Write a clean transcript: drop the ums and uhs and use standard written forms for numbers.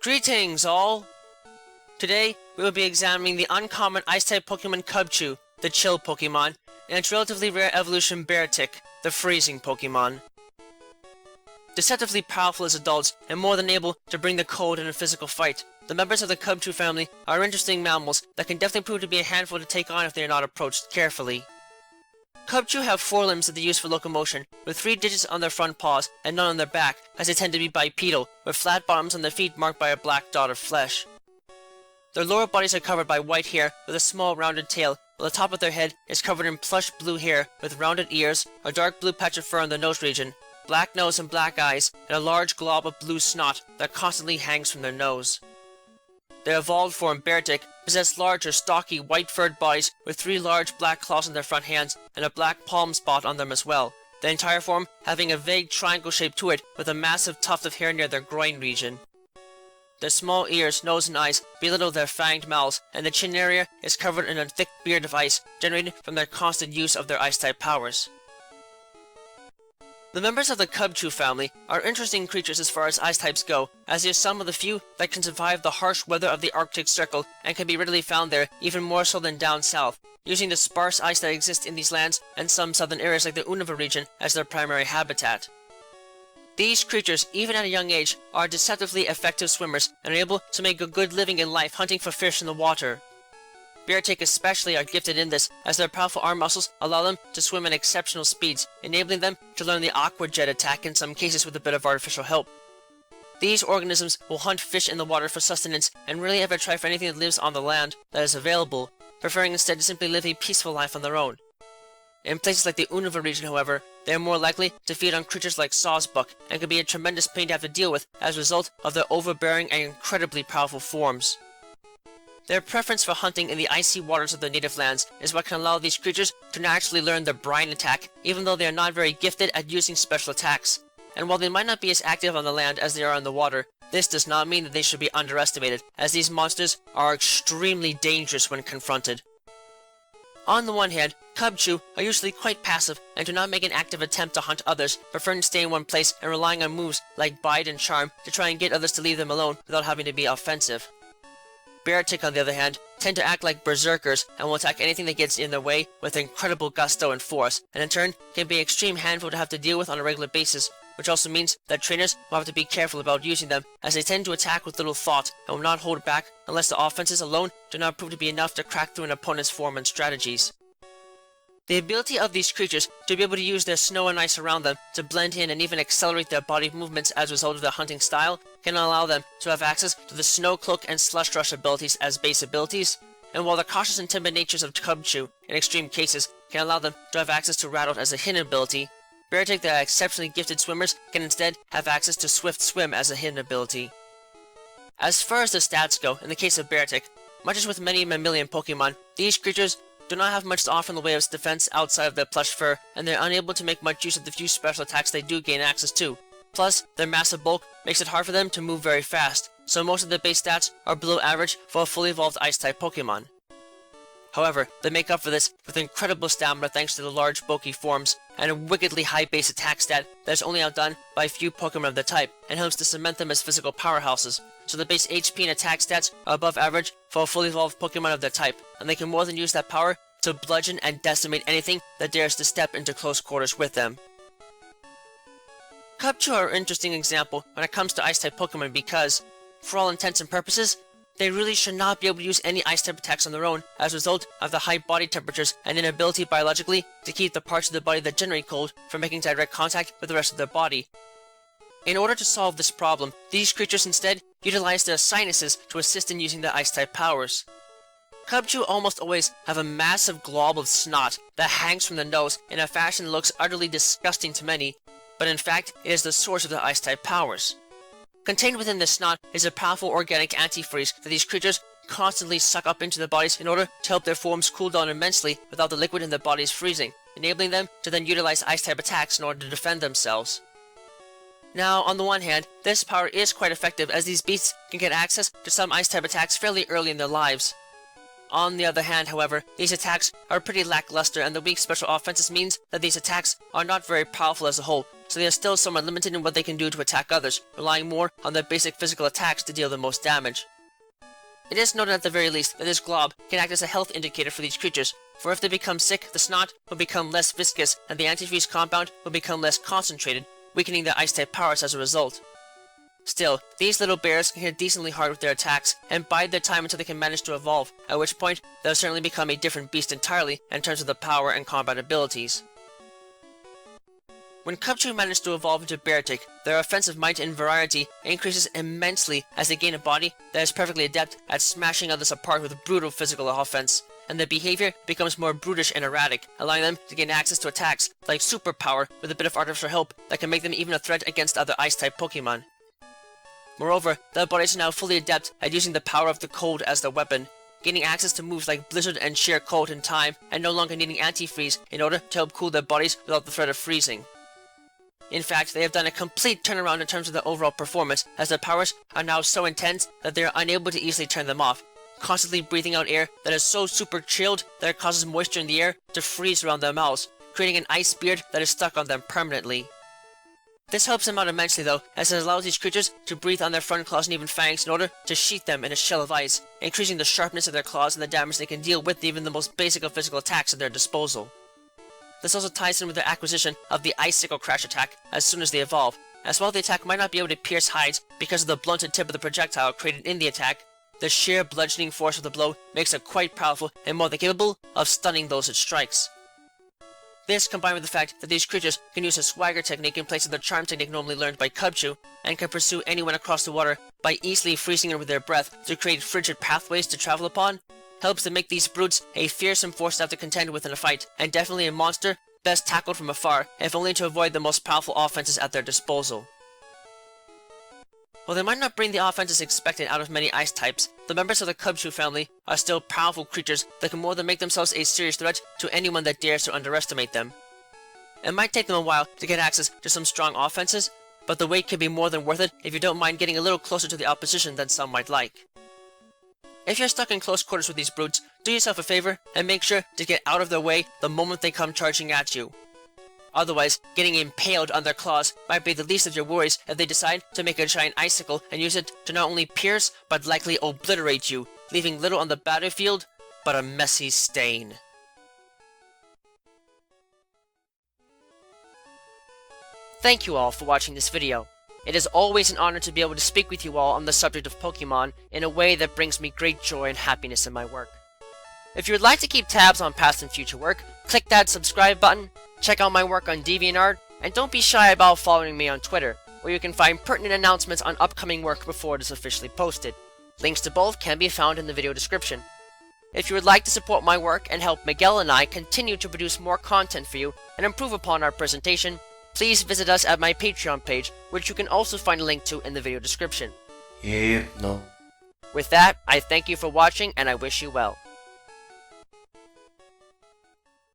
Greetings, all! Today, we will be examining the uncommon Ice-type Pokemon Cubchoo, the Chill Pokémon, and its relatively rare evolution Beartic, the Freezing Pokémon. Deceptively powerful as adults, and more than able to bring the cold in a physical fight, the members of the Cubchoo family are interesting mammals that can definitely prove to be a handful to take on if they are not approached carefully. Cubchoo have 4 limbs that they use for locomotion, with 3 digits on their front paws and none on their back, as they tend to be bipedal, with flat bottoms on their feet marked by a black dot of flesh. Their lower bodies are covered by white hair with a small rounded tail, while the top of their head is covered in plush blue hair with rounded ears, a dark blue patch of fur on the nose region, black nose and black eyes, and a large glob of blue snot that constantly hangs from their nose. Their evolved form, Beartic, possess larger, stocky, white-furred bodies with 3 large black claws on their front hands and a black palm spot on them as well, the entire form having a vague triangle shape to it with a massive tuft of hair near their groin region. Their small ears, nose, and eyes belittle their fanged mouths, and the chin area is covered in a thick beard of ice generated from their constant use of their ice-type powers. The members of the Cubchoo family are interesting creatures as far as ice types go, as they are some of the few that can survive the harsh weather of the Arctic Circle and can be readily found there even more so than down south, using the sparse ice that exists in these lands and some southern areas like the Unova region as their primary habitat. These creatures, even at a young age, are deceptively effective swimmers and are able to make a good living in life hunting for fish in the water. Beartic especially are gifted in this, as their powerful arm muscles allow them to swim at exceptional speeds, enabling them to learn the aqua jet attack in some cases with a bit of artificial help. These organisms will hunt fish in the water for sustenance and rarely ever try for anything that lives on the land that is available, preferring instead to simply live a peaceful life on their own. In places like the Unova region, however, they are more likely to feed on creatures like sawsbuck and can be a tremendous pain to have to deal with as a result of their overbearing and incredibly powerful forms. Their preference for hunting in the icy waters of their native lands is what can allow these creatures to naturally learn the brine attack, even though they are not very gifted at using special attacks. And while they might not be as active on the land as they are on the water, this does not mean that they should be underestimated, as these monsters are extremely dangerous when confronted. On the one hand, Cubchoo are usually quite passive and do not make an active attempt to hunt others, preferring to stay in one place and relying on moves like bite and charm to try and get others to leave them alone without having to be offensive. Beartic, on the other hand, tend to act like berserkers and will attack anything that gets in their way with incredible gusto and force, and in turn can be an extreme handful to have to deal with on a regular basis, which also means that trainers will have to be careful about using them, as they tend to attack with little thought and will not hold back unless the offenses alone do not prove to be enough to crack through an opponent's form and strategies. The ability of these creatures to be able to use their snow and ice around them to blend in and even accelerate their body movements as a result of their hunting style can allow them to have access to the Snow Cloak and Slush Rush abilities as base abilities, and while the cautious and timid natures of Cubchoo, in extreme cases, can allow them to have access to Rattled as a hidden ability, Beartic that are exceptionally gifted swimmers can instead have access to Swift Swim as a hidden ability. As far as the stats go, in the case of Beartic, much as with many mammalian Pokemon, these creatures do not have much to offer in the way of defense outside of their plush fur, and they are unable to make much use of the few special attacks they do gain access to. Plus, their massive bulk makes it hard for them to move very fast, so most of their base stats are below average for a fully evolved Ice-type Pokemon. However, they make up for this with incredible stamina thanks to the large bulky forms, and a wickedly high base attack stat that is only outdone by a few Pokemon of the type, and helps to cement them as physical powerhouses, so the base HP and attack stats are above average for a fully evolved Pokemon of their type, and they can more than use that power to bludgeon and decimate anything that dares to step into close quarters with them. Cubchoo are an interesting example when it comes to Ice-type Pokemon because, for all intents and purposes, they really should not be able to use any Ice-type attacks on their own as a result of the high body temperatures and inability biologically to keep the parts of the body that generate cold from making direct contact with the rest of their body. In order to solve this problem, these creatures instead utilize their sinuses to assist in using their Ice-type powers. Cubchoo almost always have a massive glob of snot that hangs from the nose in a fashion that looks utterly disgusting to many, but in fact it is the source of their Ice-type powers. Contained within this snot is a powerful organic antifreeze that these creatures constantly suck up into their bodies in order to help their forms cool down immensely without the liquid in their bodies freezing, enabling them to then utilize Ice-type attacks in order to defend themselves. Now, on the one hand, this power is quite effective as these beasts can get access to some Ice-type attacks fairly early in their lives. On the other hand, however, these attacks are pretty lackluster, and the weak special offenses means that these attacks are not very powerful as a whole, so they are still somewhat limited in what they can do to attack others, relying more on their basic physical attacks to deal the most damage. It is noted at the very least that this glob can act as a health indicator for these creatures, for if they become sick, the snot will become less viscous and the antifreeze compound will become less concentrated, weakening their ice-type powers as a result. Still, these little bears can hit decently hard with their attacks and bide their time until they can manage to evolve, at which point they'll certainly become a different beast entirely in terms of the power and combat abilities. When Cubchoo manage to evolve into Beartic, their offensive might and variety increases immensely as they gain a body that is perfectly adept at smashing others apart with brutal physical offense, and their behavior becomes more brutish and erratic, allowing them to gain access to attacks like Superpower with a bit of artificial help that can make them even a threat against other Ice-type Pokemon. Moreover, their bodies are now fully adept at using the power of the cold as their weapon, gaining access to moves like Blizzard and Sheer Cold in time, and no longer needing antifreeze in order to help cool their bodies without the threat of freezing. In fact, they have done a complete turnaround in terms of their overall performance, as their powers are now so intense that they are unable to easily turn them off, constantly breathing out air that is so super chilled that it causes moisture in the air to freeze around their mouths, creating an ice beard that is stuck on them permanently. This helps them out immensely though, as it allows these creatures to breathe on their front claws and even fangs in order to sheath them in a shell of ice, increasing the sharpness of their claws and the damage they can deal with even the most basic of physical attacks at their disposal. This also ties in with their acquisition of the Icicle Crash attack as soon as they evolve, as while the attack might not be able to pierce hides because of the blunted tip of the projectile created in the attack, the sheer bludgeoning force of the blow makes it quite powerful and more than capable of stunning those it strikes. This, combined with the fact that these creatures can use a swagger technique in place of the charm technique normally learned by Cubchoo, and can pursue anyone across the water by easily freezing her with their breath to create frigid pathways to travel upon, helps to make these brutes a fearsome force to have to contend with in a fight, and definitely a monster best tackled from afar, if only to avoid the most powerful offenses at their disposal. While they might not bring the offenses expected out of many ice types, the members of the Cubchoo family are still powerful creatures that can more than make themselves a serious threat to anyone that dares to underestimate them. It might take them a while to get access to some strong offenses, but the wait can be more than worth it if you don't mind getting a little closer to the opposition than some might like. If you're stuck in close quarters with these brutes, do yourself a favor and make sure to get out of their way the moment they come charging at you. Otherwise, getting impaled on their claws might be the least of your worries if they decide to make a giant icicle and use it to not only pierce, but likely obliterate you, leaving little on the battlefield but a messy stain. Thank you all for watching this video. It is always an honor to be able to speak with you all on the subject of Pokemon in a way that brings me great joy and happiness in my work. If you would like to keep tabs on past and future work, click that subscribe button, check out my work on DeviantArt, and don't be shy about following me on Twitter, where you can find pertinent announcements on upcoming work before it is officially posted. Links to both can be found in the video description. If you would like to support my work and help Miguel and I continue to produce more content for you and improve upon our presentation, please visit us at my Patreon page, which you can also find a link to in the video description. Yeah, no. With that, I thank you for watching and I wish you well.